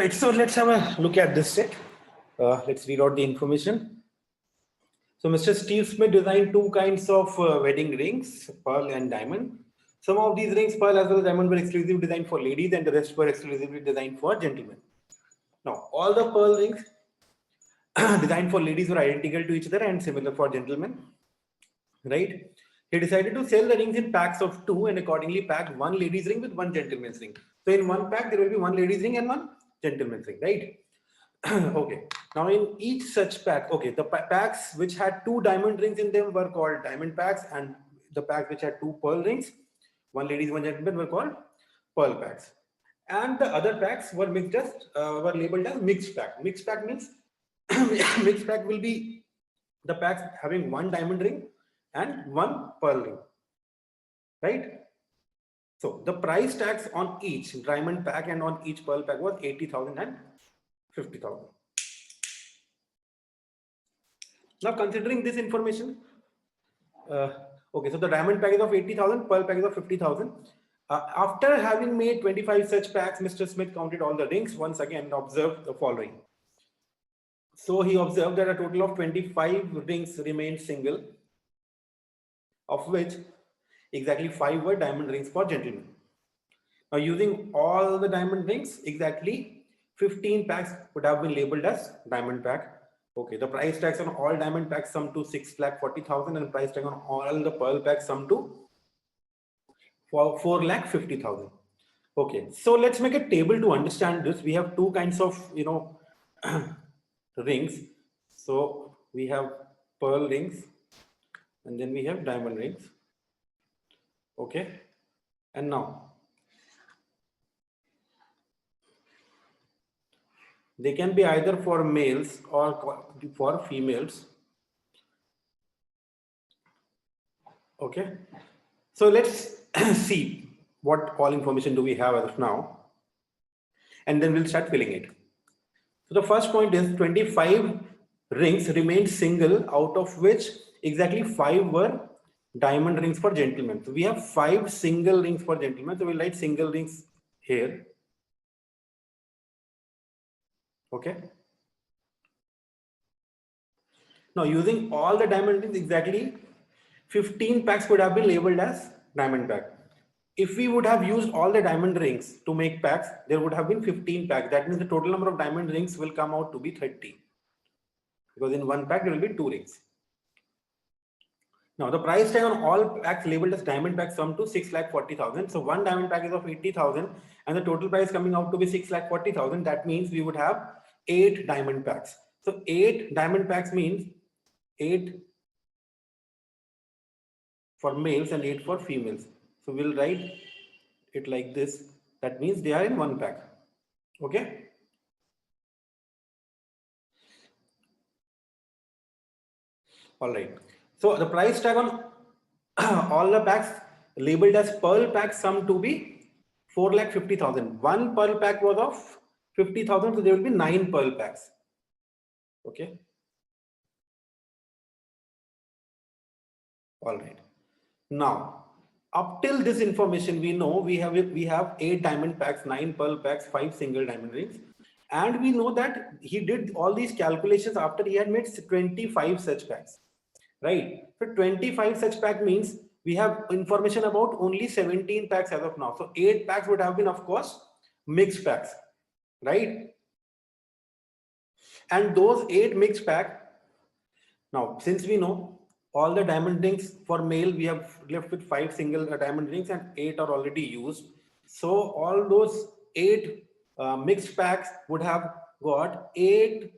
right, so let's have a look at this set. Let's read out the information. So Mr. Steve Smith designed two kinds of wedding rings, pearl and diamond. Some of these rings, pearl as well as diamond, were exclusively designed for ladies and the rest were exclusively designed for gentlemen. Now, all the pearl rings designed for ladies were identical to each other and similar for gentlemen, right? He decided to sell the rings in packs of 2 and accordingly packed one ladies ring with one gentleman's ring. So in one pack, there will be one ladies ring and one gentleman's ring, right? Okay. Now in each such pack, okay, the packs which had 2 diamond rings in them were called diamond packs, and the packs which had 2 pearl rings, one ladies, one gentleman, were called pearl packs. And the other packs were were labeled as mixed pack. Mixed pack means mixed pack will be the packs having one diamond ring and one pearl ring, right? So the price tags on each diamond pack and on each pearl pack was 80,000 and 50,000. Now considering this information, okay, so the diamond pack is of 80,000, pearl pack is of 50,000. After having made 25 such packs, Mr. Smith counted all the rings once again and observed the following. So he observed that a total of 25 rings remained single, of which exactly 5 were diamond rings for gentlemen. Now using all the diamond rings, exactly 15 packs would have been labeled as diamond pack. Okay, the price tags on all diamond packs sum to 6,40,000 and price tag on all the pearl packs sum to 4,50,000. Okay, so let's make a table to understand this. We have two kinds of, rings. So we have pearl rings and then we have diamond rings. Okay, and now they can be either for males or for females. Okay, so let's see what all information do we have as of now, and then we'll start filling it. So the first point is 25 rings remained single, out of which exactly 5 were diamond rings for gentlemen. So we have 5 single rings for gentlemen. So we'll write single rings here. Okay. Now using all the diamond rings, exactly 15 packs would have been labeled as diamond pack. If we would have used all the diamond rings to make packs, there would have been 15 packs. That means the total number of diamond rings will come out to be 30. Because in one pack, there will be 2 rings. Now the price tag on all packs labeled as diamond packs sum to 6,40,000. So one diamond pack is of 80,000 and the total price coming out to be 6,40,000. That means we would have 8 diamond packs. So 8 diamond packs means 8 for males and 8 for females. So we'll write it like this. That means they are in one pack. Okay. All right. So the price tag on all the packs labeled as pearl packs sum to be 4,50,000. One pearl pack was of 50,000. So there will be 9 pearl packs. Okay. All right. Now, up till this information, we know we have 8 diamond packs, 9 pearl packs, 5 single diamond rings, and we know that he did all these calculations after he had made 25 such packs, right? So 25 such pack means we have information about only 17 packs as of now. So 8 packs would have been, of course, mixed packs, right? And those 8 mixed packs. Now, since we know all the diamond rings for male, we have left with 5 single diamond rings and 8 are already used. So all those 8 mixed packs would have got 8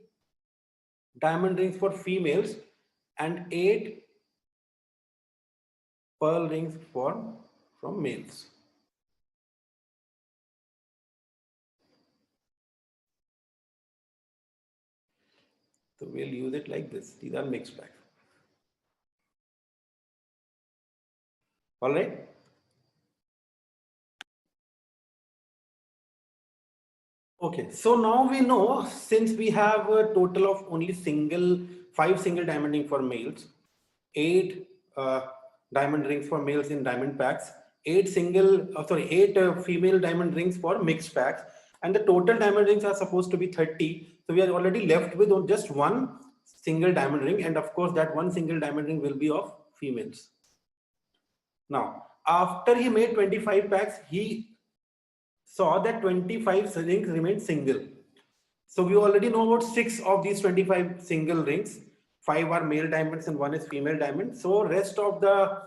diamond rings for females and 8 pearl rings from males. So we'll use it like this. These are mixed packs. All right. Okay, so now we know, since we have a total of only 5 single diamond rings for males, 8 diamond rings for males in diamond packs, 8 female diamond rings for mixed packs, and the total diamond rings are supposed to be 30. So we are already left with just one single diamond ring, and of course that one single diamond ring will be of females. Now, after he made 25 packs, he saw that 25 rings remained single. So we already know about 6 of these 25 single rings. 5 are male diamonds and 1 is female diamond. So rest of the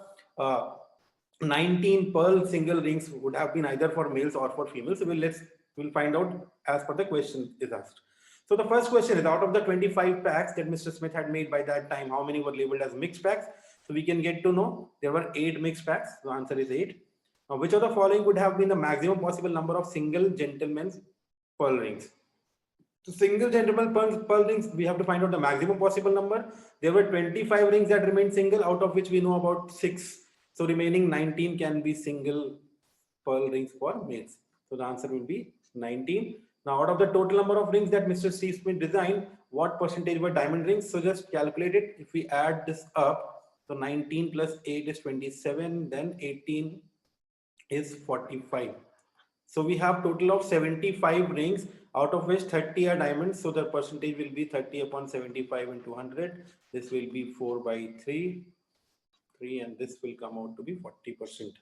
19 pearl single rings would have been either for males or for females. So we'll find out as per the question is asked. So the first question is, out of the 25 packs that Mr. Smith had made by that time, how many were labeled as mixed packs? So we can get to know there were 8 mixed packs. The answer is 8. Now, which of the following would have been the maximum possible number of single gentlemen's pearl rings? So single gentleman pearl rings, we have to find out the maximum possible number. There were 25 rings that remained single, out of which we know about 6. So remaining 19 can be single pearl rings for males. So the answer will be 19. Now, out of the total number of rings that Mr. Steve Smith designed, what percentage were diamond rings? So just calculate it. If we add this up, so 19 plus 8 is 27, then 18 is 45. So we have total of 75 rings, out of which 30 are diamonds. So the percentage will be 30 upon 75 into 100. This will be 4 by 3, and this will come out to be 40%.